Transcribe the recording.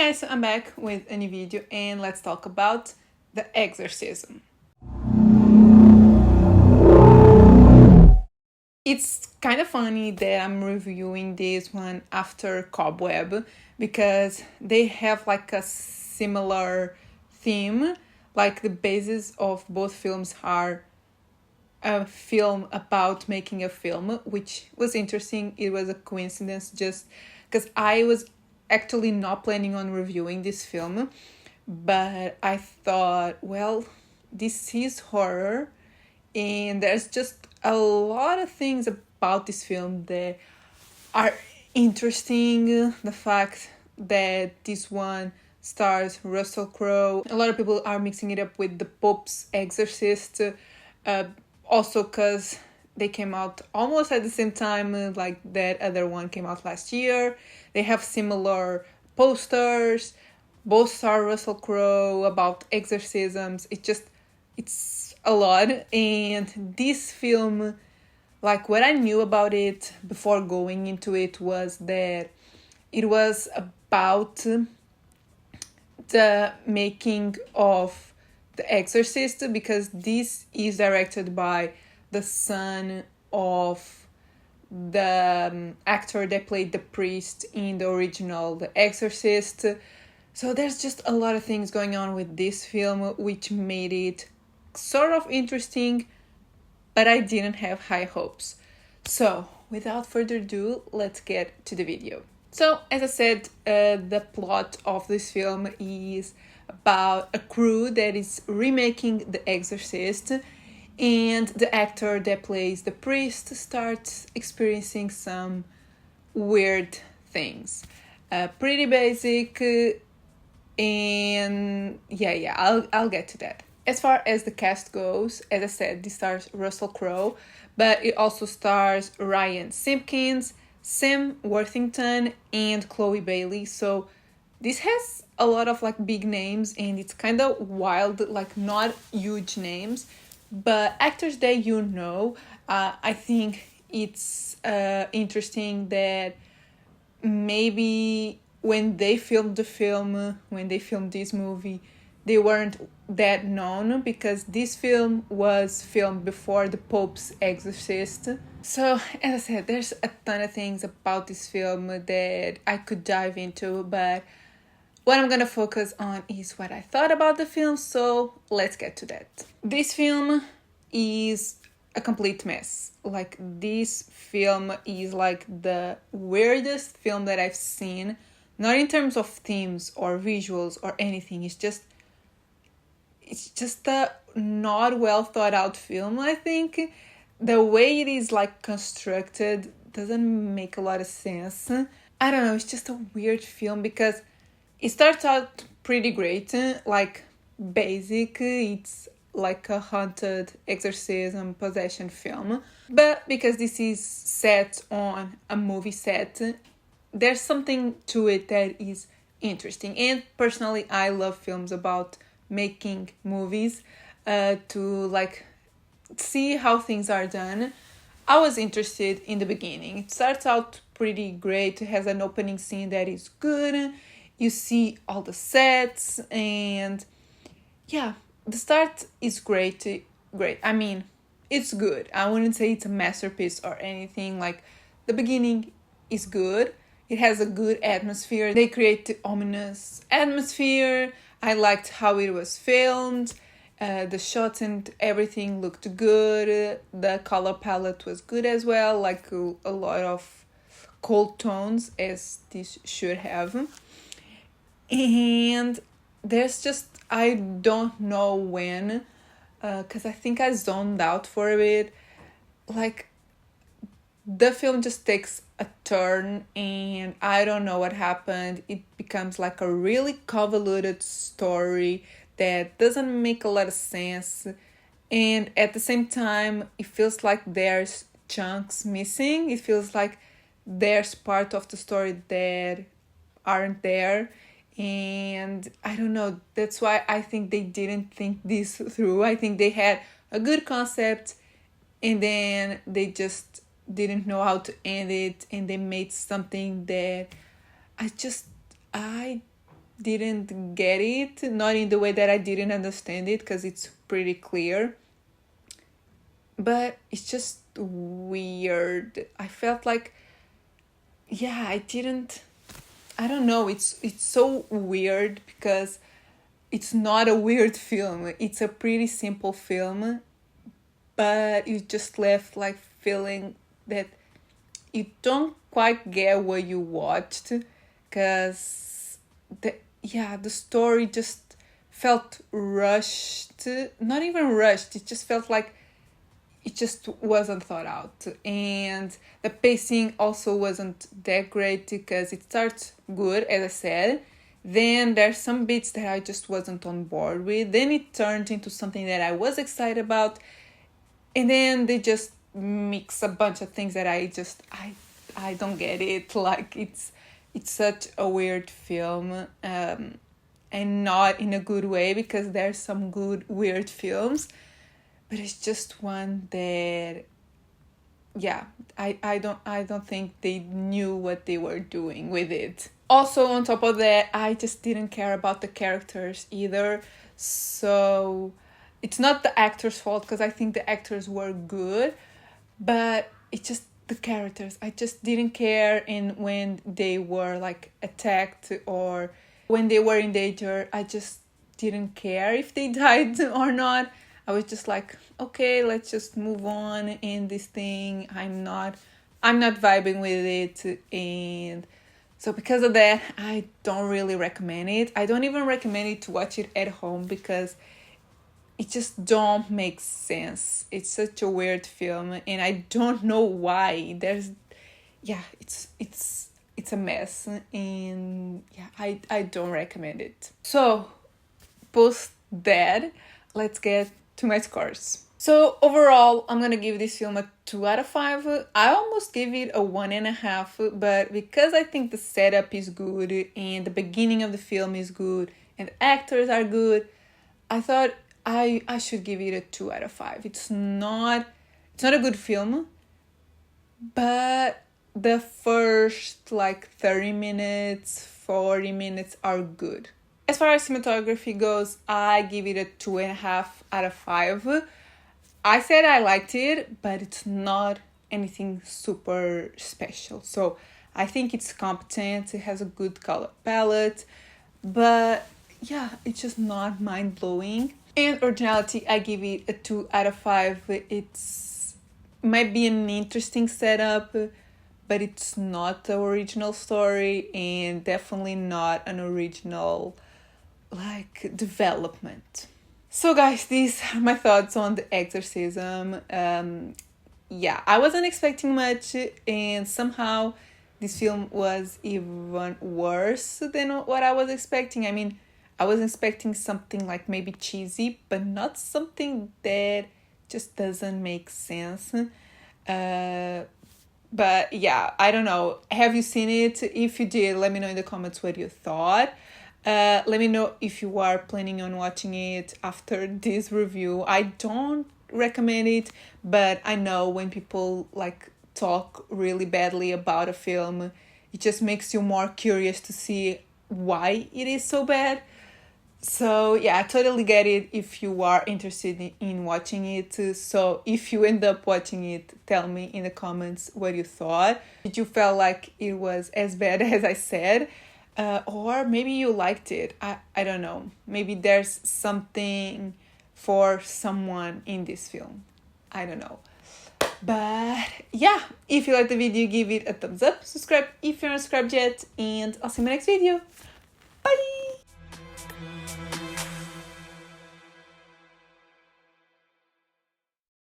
Hey guys, I'm back with a new video and let's talk about The Exorcism. It's kind of funny that I'm reviewing this one after Cobweb because they have like a similar theme. Like the basis of both films are a film about making a film, which was interesting. It was a coincidence just because I was actually not planning on reviewing this film, but I thought, well, this is horror, and there's just a lot of things about this film that are interesting. The fact that this one stars Russell Crowe. A lot of people are mixing it up with the Pope's Exorcist, also because they came out almost at the same time, like that other one came out last year. They have similar posters. Both star Russell Crowe about exorcisms. It's a lot. And this film, like what I knew about it before going into it was that it was about the making of The Exorcist, because this is directed by the son of the actor that played the priest in the original The Exorcist. So there's just a lot of things going on with this film, which made it sort of interesting, but I didn't have high hopes. So without further ado, let's get to the video. So as I said, the plot of this film is about a crew that is remaking The Exorcist, and the actor that plays the priest starts experiencing some weird things. Pretty basic, and I'll get to that. As far as the cast goes, as I said, this stars Russell Crowe, but it also stars Ryan Simpkins, Sam Worthington, and Chloe Bailey. So this has a lot of like big names, and it's kind of wild, like not huge names, but actors that you know. I think it's interesting that maybe when they filmed this movie, they weren't that known, because this film was filmed before the Pope's Exorcist. So, as I said, there's a ton of things about this film that I could dive into, but what I'm gonna focus on is what I thought about the film, so let's get to that. This film is a complete mess. Like, this film is like the weirdest film that I've seen, not in terms of themes or visuals or anything. It's just a not well thought out film. I think the way it is like constructed doesn't make a lot of sense. I don't know, it's just a weird film because it starts out pretty great, like basic. It's like a haunted exorcism possession film, but because this is set on a movie set, there's something to it that is interesting. And personally, I love films about making movies, to like see how things are done. I was interested in the beginning. It starts out pretty great. It has an opening scene that is good. You see all the sets, and yeah, the start is great. I mean, it's good. I wouldn't say it's a masterpiece or anything. Like, the beginning is good. It has a good atmosphere. They create the ominous atmosphere. I liked how it was filmed. The shots and everything looked good. The color palette was good as well. Like a lot of cold tones, as this should have. And there's just, I don't know when, because I think I zoned out for a bit. Like, the film just takes a turn, and I don't know what happened. It becomes like a really convoluted story that doesn't make a lot of sense. And at the same time, it feels like there's chunks missing. It feels like there's part of the story that aren't there. And I don't know, that's why I think they didn't think this through. I think they had a good concept, and then they just didn't know how to end it, and they made something that I didn't get it, not in the way that I didn't understand it, because it's pretty clear, but it's just weird. I felt like, yeah, I don't know, it's so weird because it's not a weird film. It's a pretty simple film, but you just left like feeling that you don't quite get what you watched, because the story just felt rushed. Not even rushed, it just felt like it just wasn't thought out. And the pacing also wasn't that great, because it starts good, as I said, then there's some bits that I just wasn't on board with, then it turned into something that I was excited about, and then they just mix a bunch of things that I don't get it. Like, it's such a weird film, and not in a good way, because there's some good weird films, but it's just one that, yeah, I don't think they knew what they were doing with it. Also, on top of that, I just didn't care about the characters either. So it's not the actors' fault, because I think the actors were good, but it's just the characters. I just didn't care in when they were like attacked or when they were in danger. I just didn't care if they died or not. I was just like, okay, let's just move on in this thing. I'm not vibing with it. And so because of that, I don't really recommend it. I don't even recommend it to watch it at home, because it just don't make sense. It's such a weird film, and I don't know why. It's a mess, and yeah, I don't recommend it. So post that, let's get to my scores. So overall, I'm gonna give this film a 2 out of 5. I almost gave it a 1.5, but because I think the setup is good and the beginning of the film is good and the actors are good, I thought I should give it a 2 out of 5. It's not a good film, but the first like 30 minutes, 40 minutes are good. As far as cinematography goes, I give it a 2.5 out of 5. I said I liked it, but it's not anything super special. So I think it's competent. It has a good color palette, but yeah, it's just not mind-blowing. And originality, I give it a 2 out of 5. It's might be an interesting setup, but it's not the original story, and definitely not an original like development. So guys, these are my thoughts on the Exorcism. I wasn't expecting much, and somehow this film was even worse than what I was expecting. I mean, I was expecting something like maybe cheesy, but not something that just doesn't make sense. But yeah, I don't know. Have you seen it? If you did, let me know in the comments what you thought. Let me know if you are planning on watching it after this review. I don't recommend it, but I know when people like talk really badly about a film, it just makes you more curious to see why it is so bad. So yeah, I totally get it if you are interested in watching it. So if you end up watching it, tell me in the comments what you thought. Did you feel like it was as bad as I said? Or maybe you liked it. I don't know. Maybe there's something for someone in this film. I don't know. But yeah, if you liked the video, give it a thumbs up. Subscribe if you're not subscribed yet. And I'll see you in my next video. Bye!